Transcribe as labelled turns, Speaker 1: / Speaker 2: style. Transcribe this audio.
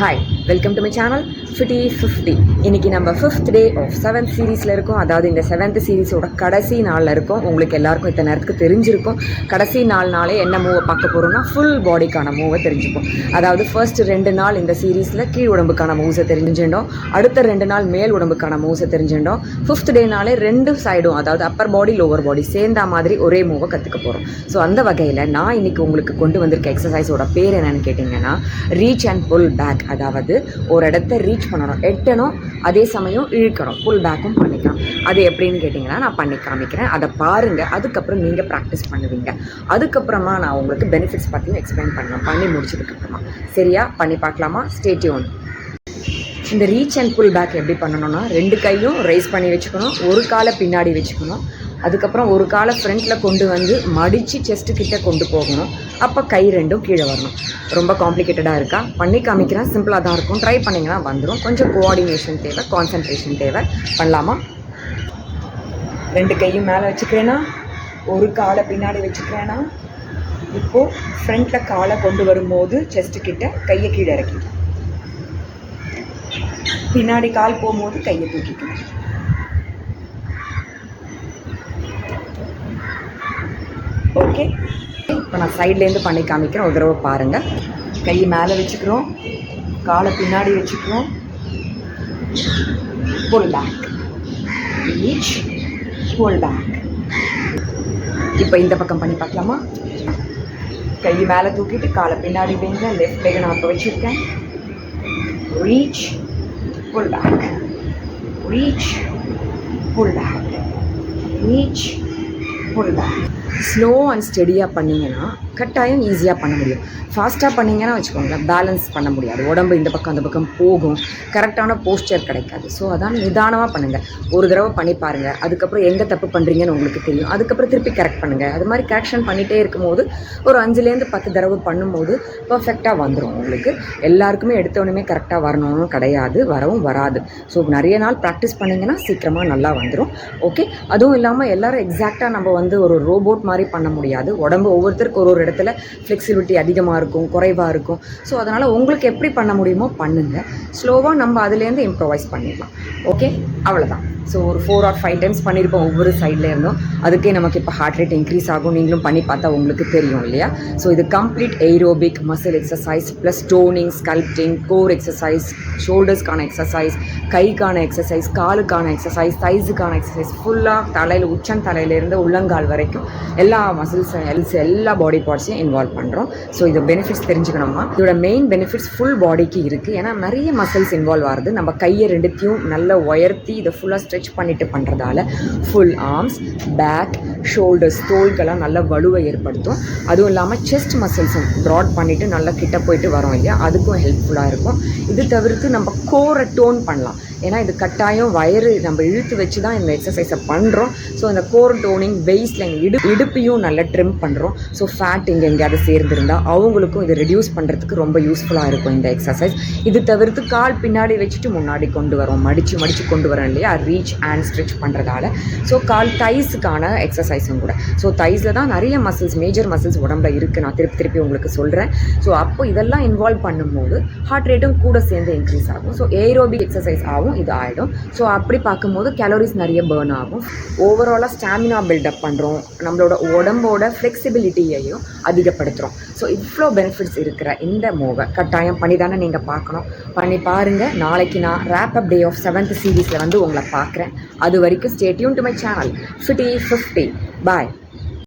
Speaker 1: Hi, welcome to my channel fifty 50. இன்றைக்கி நம்ம 5th day of 7th சீரீஸில் இருக்கோம். அதாவது இந்த 7th சீரீஸோட கடைசி நாளில் இருக்கும். உங்களுக்கு எல்லாருக்கும் இத்தனை நேரத்துக்கு தெரிஞ்சிருக்கும். கடைசி நாளே என்ன மூவை பார்க்க போகிறோம்னா ஃபுல் பாடிக்கான மூவை தெரிஞ்சுப்போம். அதாவது ஃபர்ஸ்ட் 2 நாள் இந்த சீரீஸில் கீழ் உடம்புக்கான மூவ்ஸை தெரிஞ்சுட்டோம். அடுத்த 2 நாள் மேல் உடம்புக்கான மூவ்ஸை தெரிஞ்சுட்டோம். 5th டேனாலே 2 சைடும், அதாவது அப்பர் பாடி லோவர் பாடி சேர்ந்தா மாதிரி ஒரே மூவை கற்றுக்க போகிறோம். ஸோ அந்த வகையில் நான் இன்றைக்கி உங்களுக்கு கொண்டு வந்திருக்க எக்ஸசைஸோட பேர் என்னென்னு கேட்டிங்கன்னா ரீச் அண்ட் புல் பேக். அதாவது ஒரு இடத்த ரீச் பண்ணணும், எட்டணும், அதே சமயம் இழுக்கணும், புல் பேக்கும் பண்ணிக்கலாம். அது எப்படின்னு கேட்டிங்கன்னா நான் பண்ணி காமிக்கிறேன், அதை பாருங்கள். அதுக்கப்புறம் நீங்கள் ப்ராக்டிஸ் பண்ணுவீங்க. அதுக்கப்புறமா நான் உங்களுக்கு பெனிஃபிட்ஸ் பற்றியும் எக்ஸ்பிளைன் பண்ணலாம் பண்ணி முடிச்சதுக்கப்புறமா. சரியா? பண்ணி பார்க்கலாமா? Stay tune. இந்த ரீச் அண்ட் புல் பேக் எப்படி பண்ணணும்னா 2 கையும் ரைஸ் பண்ணி வச்சுக்கணும், ஒரு காலை பின்னாடி வச்சுக்கணும், அதுக்கப்புறம் ஒரு காலை ஃப்ரண்ட்டில் கொண்டு வந்து மடித்து செஸ்ட்டு கிட்டே கொண்டு போகணும். அப்போ கை 2ம் கீழே வரணும். ரொம்ப காம்ப்ளிகேட்டடாக இருக்கா? பண்ணி காமிக்கிறேன். சிம்பிளாக தான் இருக்கும். ட்ரை பண்ணிங்கன்னா வந்துடும். கொஞ்சம் கோஆர்டினேஷன் தேவை, கான்சன்ட்ரேஷன் தேவை. பண்ணலாமா? 2 கையும் மேலே வச்சுக்கிறேன்னா, ஒரு காலை பின்னாடி வச்சுக்கிறேன்னா, இப்போது ஃப்ரண்ட்டில் காலை கொண்டு வரும்போது செஸ்ட்டு கிட்ட கையை கீழே இறக்கிட்டேன், பின்னாடி கால் போகும்போது கையை தூக்கிக்கணும். ஓகே, இப்போ நான் சைட்லேருந்து பண்ணி காமிக்கிறேன். ஒரு தடவை பாருங்கள். கையை மேலே வச்சுக்கிறோம், காலை பின்னாடி வச்சுக்கிறோம், pull back, reach, pull back. இப்போ இந்த பக்கம் பண்ணி பார்க்கலாமா? கையை மேலே தூக்கிட்டு காலை பின்னாடி வைங்க. லெஃப்ட் லெக்கை நான் இப்போ வச்சுருக்கேன். Reach, pull back, reach, pull back, reach, pull back. Slow and ஸ்டெடியாக பண்ணிங்கன்னா கட்டாயம் ஈஸியாக பண்ண முடியும். ஃபாஸ்ட்டாக பண்ணிங்கன்னா வச்சுக்கோங்களேன், பேலன்ஸ் பண்ண முடியாது. உடம்பு இந்த பக்கம் அந்த பக்கம் போகும், கரெக்டான போஸ்டர் கிடைக்காது. ஸோ அதான் நிதானமாக பண்ணுங்கள். ஒரு தடவை பண்ணி பாருங்கள். அதுக்கப்புறம் எங்கே தப்பு பண்ணுறீங்கன்னு உங்களுக்கு தெரியும். அதுக்கப்புறம் திருப்பி கரெக்ட் பண்ணுங்கள். அது மாதிரி கரெக்ஷன் பண்ணிகிட்டே இருக்கும்போது ஒரு 5லேருந்து 10 தடவை பண்ணும்போது பர்ஃபெக்டாக வந்துடும். உங்களுக்கு எல்லாருக்குமே எடுத்தோடனே கரெக்டாக வரணும்னு கிடையாது, வரவும் வராது. ஸோ நிறைய நாள் ப்ராக்டிஸ் பண்ணிங்கன்னா சீக்கிரமாக நல்லா வந்துடும். ஓகே, அதுவும் இல்லாமல் எல்லோரும் எக்ஸாக்டாக நம்ம வந்து ஒரு ரோபோட் மாதிரி பண்ண முடியாது. உடம்பு ஒவ்வொருத்தருக்கு ஒரு இடத்துல ஃப்ளெக்சிபிலிட்டி அதிகமாக இருக்கும், குறைவாக இருக்கும். ஸோ அதனால் உங்களுக்கு எப்படி பண்ண முடியுமோ பண்ணுங்கள். ஸ்லோவாக நம்ம அதுலேருந்து இம்ப்ரவைஸ் பண்ணிடலாம். ஓகே, அவ்வளோதான். ஸோ ஒரு 4 or 5 டைம்ஸ் பண்ணியிருப்போம் ஒவ்வொரு சைடில் இருந்தோம். அதுக்கே நமக்கு இப்போ ஹார்ட் ரேட் இன்க்ரீஸ் ஆகும். நீங்களும் பண்ணி பார்த்தா உங்களுக்கு தெரியும் இல்லையா? ஸோ இது complete aerobic muscle exercise plus toning, sculpting, core exercise, ஷோல்டர்ஸ்க்கான எக்ஸசைஸ், கைக்கான எக்ஸசைஸ், காலுக்கான எக்ஸசைஸ், தைஸுக்கான எக்ஸசைஸ், ஃபுல்லாக தலையில் உச்சந்தலையிலேருந்து உள்ளங்கால் வரைக்கும் எல்லா மசில்ஸ் எல்லா பாடி பார்ட்ஸையும் இன்வால்வ் பண்ணுறோம். ஸோ இது பெனிஃபிட்ஸ் தெரிஞ்சுக்கணுமா? இதோட மெயின் பெனிஃபிட்ஸ் ஃபுல் பாடிக்கு இருக்குது. ஏன்னா நிறைய மசில்ஸ் இன்வால்வ் ஆகுது. நம்ம கையை 2த்தையும் நல்லா உயர்த்தி இதை ஃபுல்லாக ஸ்ட்ரெச் பண்ணிட்டு பண்ணுறதால ஃபுல் ஆர்ம்ஸ், பேக், ஷோல்டர்ஸ், தோள்கள்லாம் நல்ல வலுவை ஏற்படுத்தும். அதுவும் இல்லாமல் செஸ்ட் மசில்ஸும் ப்ராட் பண்ணிவிட்டு நல்லா கிட்ட போயிட்டு வரோம் இல்லையா, அதுக்கும் ஹெல்ப்ஃபுல்லாக இருக்கும். இது தவிர்த்து நம்ம கோரை டோன் பண்ணலாம். ஏன்னா இது கட்டாயம் வயிறு நம்ம இழுத்து வச்சு தான் இந்த எக்ஸசைஸை பண்ணுறோம். ஸோ இந்த கோர் டோனிங், வெயிஸ்ட் லைன், இடுப்பையும் நல்லா ட்ரிம் பண்ணுறோம். ஸோ ஃபேட் இங்கே எங்கேயாவது சேர்ந்துருந்தால் அவங்களுக்கும் இதை ரெடியூஸ் பண்ணுறதுக்கு ரொம்ப யூஸ்ஃபுல்லாக இருக்கும் இந்த எக்ஸசைஸ். இது தவிர்த்து கால் பின்னாடி வச்சுட்டு முன்னாடி கொண்டு வரோம், மடித்து கொண்டு வரோம் இல்லையா, ரீச் அண்ட் ஸ்ட்ரெச் பண்ணுறதால. ஸோ கால் தைஸுக்கான எக்ஸசைஸும் கூட. ஸோ தைஸில் தான் நிறைய மசில்ஸ், மேஜர் மசில்ஸ் உடம்புல இருக்குது. நான் திருப்பி உங்களுக்கு சொல்கிறேன். ஸோ அப்போ இதெல்லாம் இன்வால்வ் பண்ணும்போது ஹார்ட் ரேட்டும் கூட சேர்ந்து இன்க்ரீஸ் ஆகும். ஸோ ஏரோபிக் எக்ஸசைஸ் ஆகும், இது ஆகிடும். ஸோ அப்படி பார்க்கும்போது கேலோரிஸ் நிறைய பேர்ன் ஆகும். ஓவராலாக ஸ்டாமினா பில்டப் பண்ணுறோம், நம்மளோட உடம்போட ஃப்ளெக்சிபிலிட்டியையும் அதிகப்படுத்துகிறோம். ஸோ இவ்வளோ பெனிஃபிட்ஸ் இருக்கிற இந்த மூவை கட்டாயம் பண்ணி தானே நீங்கள் பார்க்கணும். பண்ணி பாருங்கள். நாளைக்கு நான் rape up day of 7th சீரீஸில் வந்து உங்களை பார்க்குறேன். அது வரைக்கும் stay tune to my channel fifty 50. Bye.